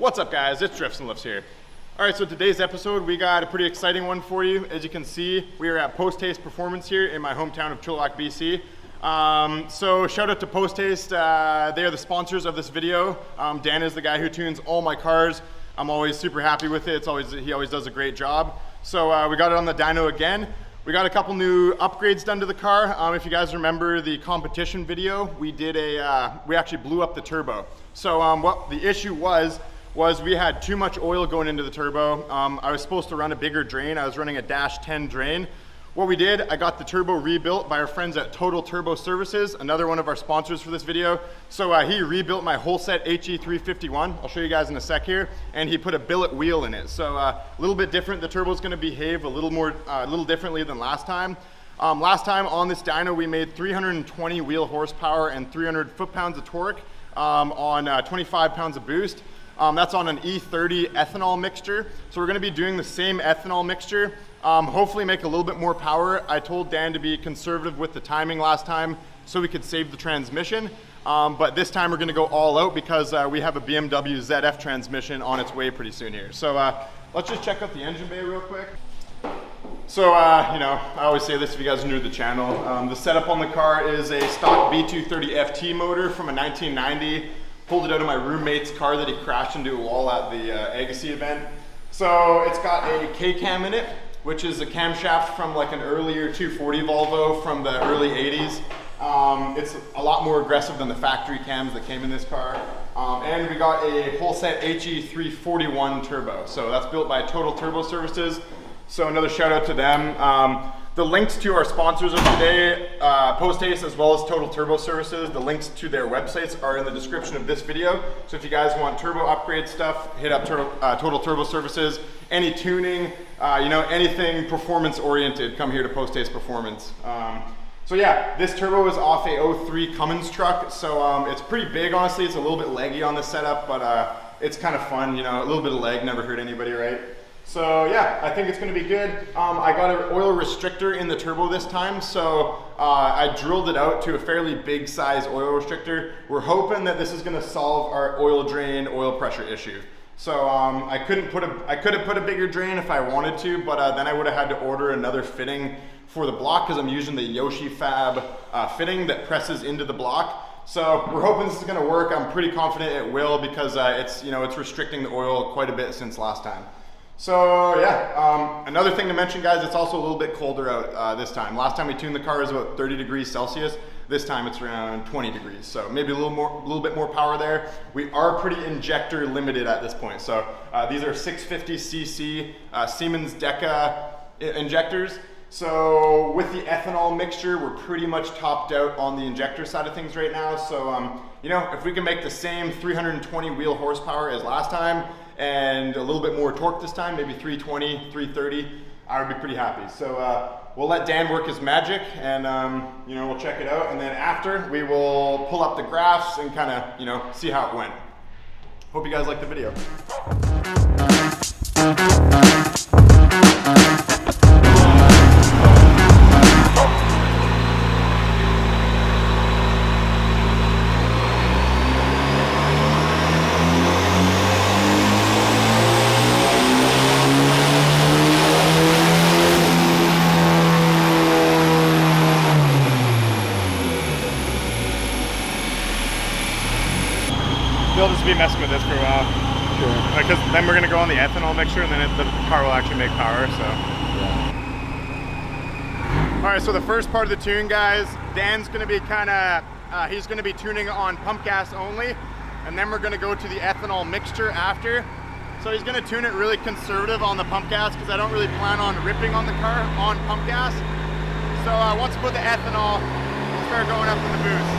What's up guys, it's Drifts and Lifts here. Alright, so today's episode we got a pretty exciting one for you. As you can see, we are at Post Haste Performance here in my hometown of Chilliwack, BC. So shout out to Post Haste, they are the sponsors of this video. Dan is the guy who tunes all my cars. I'm always super happy with it. He always does a great job. So we got it on the dyno again. We got a couple new upgrades done to the car. If you guys remember the competition video, we actually blew up the turbo. So what the issue was we had too much oil going into the turbo. I was supposed to run a bigger drain. I was running a -10 drain. What we did, I got the turbo rebuilt by our friends at Total Turbo Services, another one of our sponsors for this video. So he rebuilt my whole set HE351. I'll show you guys in a sec here. And he put a billet wheel in it. So a little bit different. The turbo's gonna behave a little differently than last time. Last time on this dyno, we made 320 wheel horsepower and 300 foot-pounds of torque on 25 pounds of boost. That's on an E30 ethanol mixture. So we're gonna be doing the same ethanol mixture, hopefully make a little bit more power. I told Dan to be conservative with the timing last time so we could save the transmission. But this time we're gonna go all out because we have a BMW ZF transmission on its way pretty soon here. So let's just check out the engine bay real quick. So, you know, I always say this if you guys are new to the channel. The setup on the car is a stock B230 FT motor from a 1990. Pulled it out of my roommate's car that he crashed into a wall at the Agassi event. So it's got a K-cam in it, which is a camshaft from like an earlier 240 Volvo from the early 80s. It's a lot more aggressive than the factory cams that came in this car. And we got a whole set HE341 turbo. So that's built by Total Turbo Services. So another shout out to them. The links to our sponsors of today, Post Haste as well as Total Turbo Services, the links to their websites are in the description of this video. So if you guys want turbo upgrade stuff, hit up Total Turbo Services. Any tuning, you know, anything performance oriented, come here to Post Haste Performance. So yeah, this turbo is off a 03 Cummins truck. So it's pretty big, honestly. It's a little bit leggy on the setup, but it's kind of fun, you know, a little bit of leg never hurt anybody, right? So yeah, I think it's gonna be good. I got an oil restrictor in the turbo this time, so I drilled it out to a fairly big size oil restrictor. We're hoping that this is gonna solve our oil drain, oil pressure issue. So I could have put a bigger drain if I wanted to, but then I would have had to order another fitting for the block because I'm using the Yoshi Fab fitting that presses into the block. So we're hoping this is gonna work. I'm pretty confident it will because it's restricting the oil quite a bit since last time. So yeah, another thing to mention guys, it's also a little bit colder out this time. Last time we tuned the car was about 30 degrees Celsius. This time it's around 20 degrees. So maybe a little bit more power there. We are pretty injector limited at this point. So these are 650cc Siemens Deca injectors. So with the ethanol mixture, we're pretty much topped out on the injector side of things right now. So you know, if we can make the same 320 wheel horsepower as last time, and a little bit more torque this time, maybe 320, 330, I would be pretty happy. So we'll let Dan work his magic and you know, we'll check it out. And then after, we will pull up the graphs and kind of, you know, see how it went. Hope you guys like the video. They'll just be messing with this for a while. Sure. Because then we're gonna go on the ethanol mixture and then the car will actually make power, so. Yeah. All right, so the first part of the tune, guys, Dan's gonna be he's gonna be tuning on pump gas only, and then we're gonna go to the ethanol mixture after. So he's gonna tune it really conservative on the pump gas because I don't really plan on ripping on the car on pump gas. So once we put the ethanol, we'll start going up in the boost.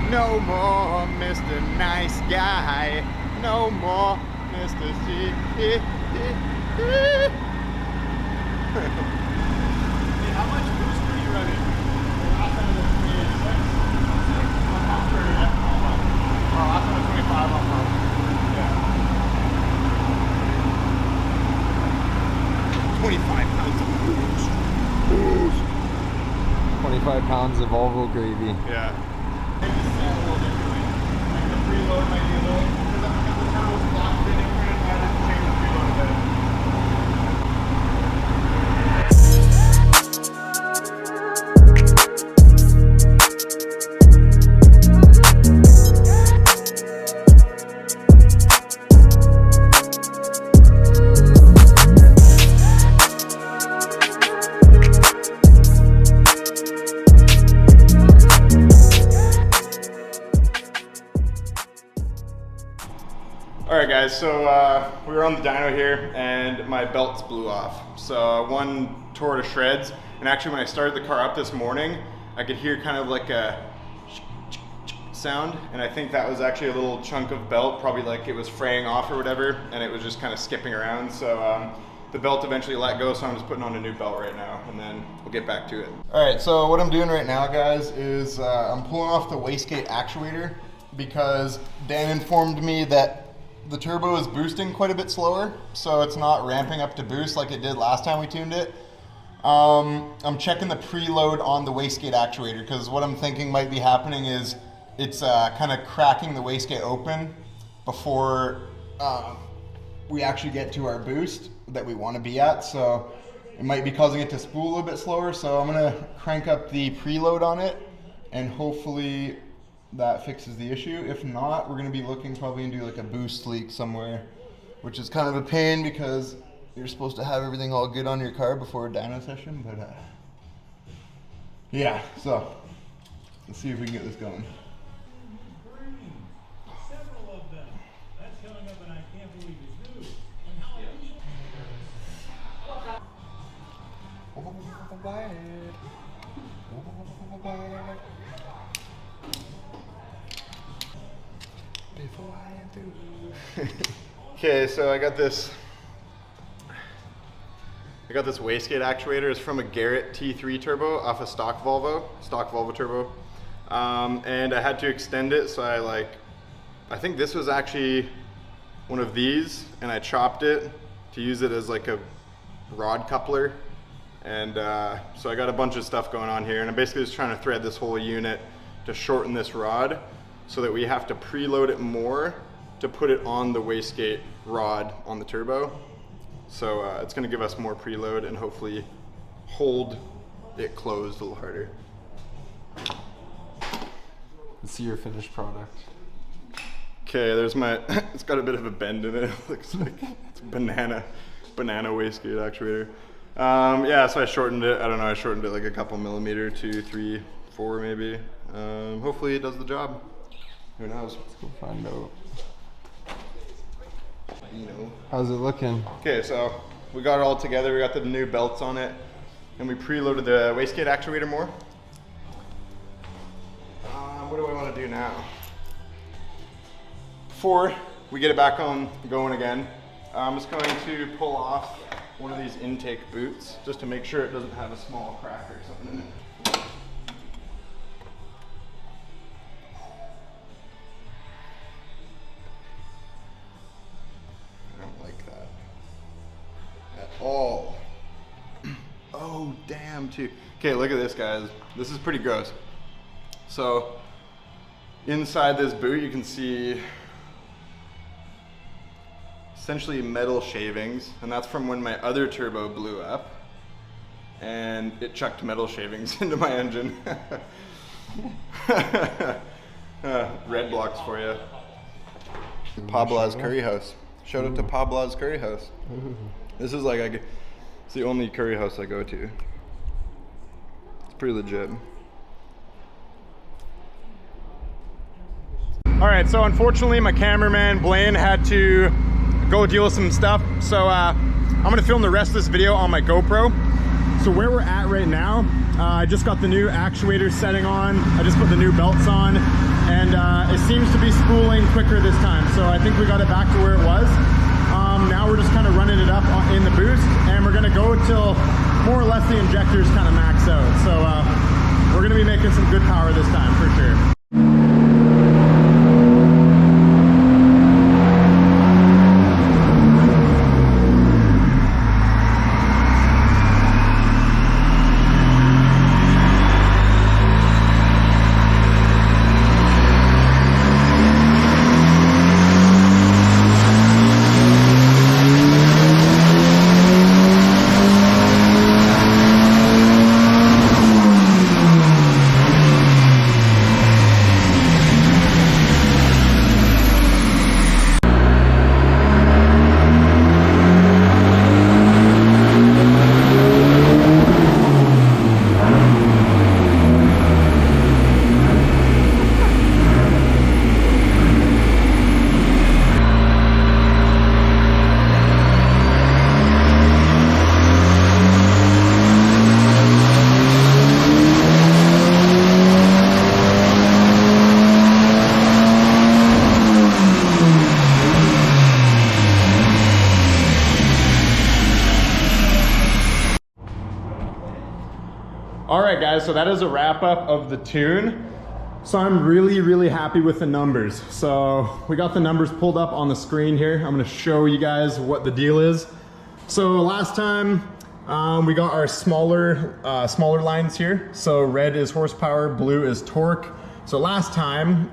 No more Mr. Nice Guy. No more Mr. C. How much boost were you running? Last time it was 26. Last time it was 25 on pump. Yeah. 25 pounds of boost. Boost. 25 pounds of Volvo gravy. Yeah. Maybe set a little differently. Like the preload might be a little, because the tunnel was locked in, it kind of had to change the preload a bit. Alright guys, so we were on the dyno here and my belts blew off. So one tore to shreds, and actually when I started the car up this morning, I could hear kind of like a sound, and I think that was actually a little chunk of belt, probably like it was fraying off or whatever, and it was just kind of skipping around. So the belt eventually let go, so I'm just putting on a new belt right now, and then we'll get back to it. Alright, so what I'm doing right now, guys, is I'm pulling off the wastegate actuator because Dan informed me that the turbo is boosting quite a bit slower, so it's not ramping up to boost like it did last time we tuned it. I'm checking the preload on the wastegate actuator because what I'm thinking might be happening is it's kind of cracking the wastegate open before we actually get to our boost that we want to be at, so it might be causing it to spool a little bit slower. So I'm going to crank up the preload on it and hopefully that fixes the issue. If not, we're going to be looking probably into like a boost leak somewhere, which is kind of a pain because you're supposed to have everything all good on your car before a dyno session, but yeah, so let's see if we can get this going. Several of them. That's coming up and I can't believe it's new. Okay, so I got this wastegate actuator. It's from a Garrett T3 turbo off a stock Volvo turbo, and I had to extend it. So I think this was actually one of these, and I chopped it to use it as like a rod coupler. And so I got a bunch of stuff going on here, and I'm basically just trying to thread this whole unit to shorten this rod so that we have to preload it more to put it on the wastegate rod on the turbo. So it's going to give us more preload and hopefully hold it closed a little harder. Let's see your finished product. Okay, there's my, it's got a bit of a bend in it. It looks like it's banana wastegate actuator. Yeah, so I shortened it. I don't know, I shortened it like a couple millimeter, 2, 3, 4 maybe. Hopefully it does the job. Who knows? Let's go find out. You know. How's it looking? Okay, so we got it all together. We got the new belts on it, and we preloaded the wastegate actuator more. What do I want to do now? Before we get it back on going again, I'm just going to pull off one of these intake boots just to make sure it doesn't have a small crack or something in it. Oh, oh damn too. Okay, look at this, guys. This is pretty gross. So inside this boot you can see essentially metal shavings, and that's from when my other turbo blew up and it chucked metal shavings into my engine. Red blocks for you. Pabla's Curry House. Shout out to Pabla's Curry House. This is like, it's the only curry house I go to. It's pretty legit. All right, so unfortunately my cameraman Blaine had to go deal with some stuff. So I'm gonna film the rest of this video on my GoPro. So where we're at right now, I just got the new actuator setting on. I just put the new belts on, and it seems to be spooling quicker this time. So I think we got it back to where it was. Now we're just kind of running it up in the boost, and we're gonna go until more or less the injectors kind of max out. So we're gonna be making some good power this time for sure. All right, guys, so that is a wrap up of the tune. So I'm really happy with the numbers. So we got the numbers pulled up on the screen here. I'm gonna show you guys what the deal is. So last time we got our smaller lines here. So red is horsepower, blue is torque. So last time,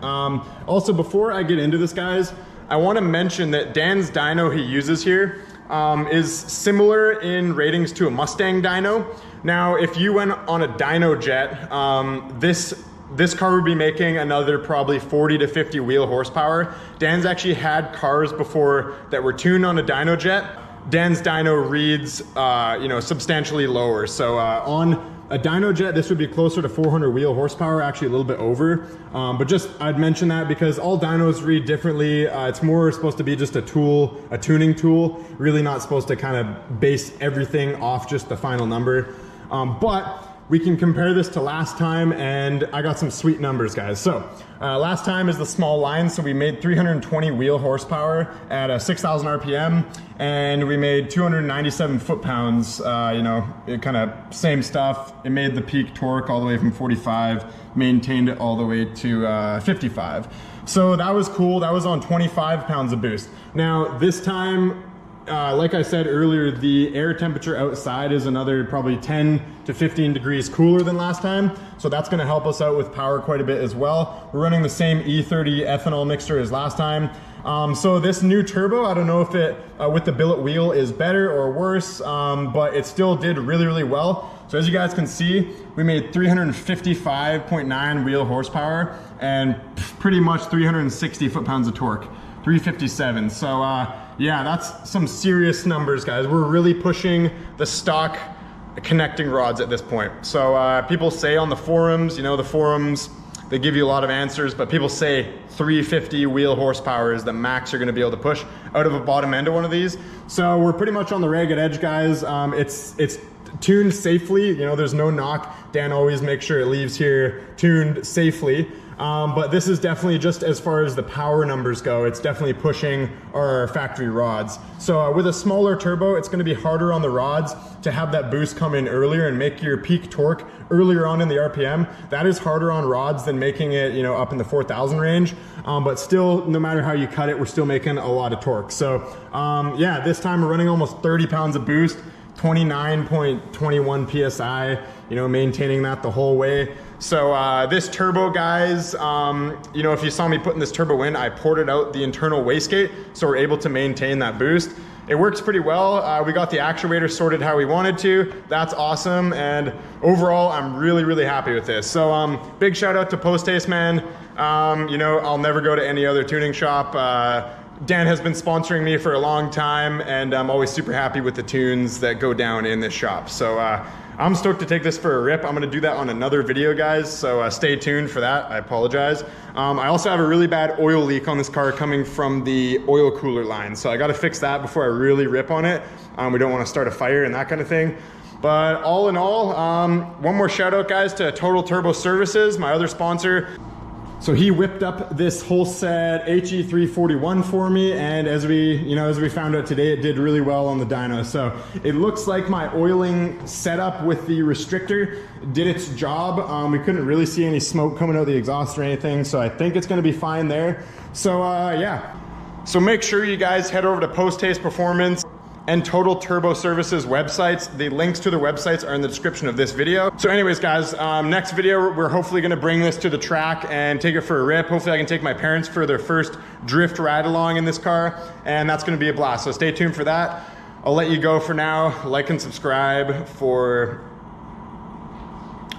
also before I get into this, guys, I wanna mention that Dan's dyno he uses here is similar in ratings to a Mustang dyno. Now, if you went on a dyno jet, this car would be making another probably 40 to 50 wheel horsepower. Dan's actually had cars before that were tuned on a dyno jet. Dan's dyno reads, you know, substantially lower. So on a dyno jet, this would be closer to 400 wheel horsepower, actually a little bit over. But just, I'd mention that because all dynos read differently. It's more supposed to be just a tool, a tuning tool, really not supposed to kind of base everything off just the final number. But we can compare this to last time, and I got some sweet numbers, guys. So last time is the small line, so we made 320 wheel horsepower at a 6,000 RPM, and we made 297 foot-pounds, you know, kind of same stuff. It made the peak torque all the way from 45, maintained it all the way to 55. So that was cool. That was on 25 pounds of boost. Now this time, like I said earlier, the air temperature outside is another probably 10 to 15 degrees cooler than last time. So that's gonna help us out with power quite a bit as well. We're running the same E30 ethanol mixture as last time. So this new turbo, I don't know if it, with the billet wheel is better or worse, but it still did really well. So as you guys can see, we made 355.9 wheel horsepower and pretty much 360 foot-pounds of torque. 357. So yeah, that's some serious numbers, guys. We're really pushing the stock connecting rods at this point. So people say on the forums, you know, the forums, they give you a lot of answers, but people say 350 wheel horsepower is the max you're gonna be able to push out of a bottom end of one of these. So we're pretty much on the ragged edge, guys. It's tuned safely, you know, there's no knock. Dan always makes sure it leaves here tuned safely. But this is definitely, just as far as the power numbers go, it's definitely pushing our factory rods. So with a smaller turbo, it's gonna be harder on the rods to have that boost come in earlier and make your peak torque earlier on in the RPM. That is harder on rods than making it, you know, up in the 4,000 range. But still, no matter how you cut it, we're still making a lot of torque. So yeah, this time we're running almost 30 pounds of boost, 29.21 PSI, you know, maintaining that the whole way. So this turbo, guys, you know, if you saw me putting this turbo in, I ported out the internal wastegate, so we're able to maintain that boost. It works pretty well. We got the actuator sorted how we wanted to. That's awesome, and overall, I'm really happy with this. So big shout out to Post Haste, man. You know, I'll never go to any other tuning shop. Dan has been sponsoring me for a long time, and I'm always super happy with the tunes that go down in this shop. So I'm stoked to take this for a rip. I'm gonna do that on another video, guys, so stay tuned for that. I apologize. I also have a really bad oil leak on this car coming from the oil cooler line, so I gotta fix that before I really rip on it. We don't wanna start a fire and that kind of thing. But all in all, one more shout out, guys, to Total Turbo Services, my other sponsor. So he whipped up this whole set HE341 for me, and as we found out today, it did really well on the dyno. So it looks like my oiling setup with the restrictor did its job. We couldn't really see any smoke coming out the exhaust or anything, so I think it's gonna be fine there. So yeah. So make sure you guys head over to Post Haste Performance and Total Turbo Services websites. The links to the websites are in the description of this video. So anyways, guys, next video, we're hopefully gonna bring this to the track and take it for a rip. Hopefully I can take my parents for their first drift ride along in this car, and that's gonna be a blast. So stay tuned for that. I'll let you go for now. Like and subscribe for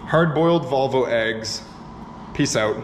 hard-boiled Volvo eggs. Peace out.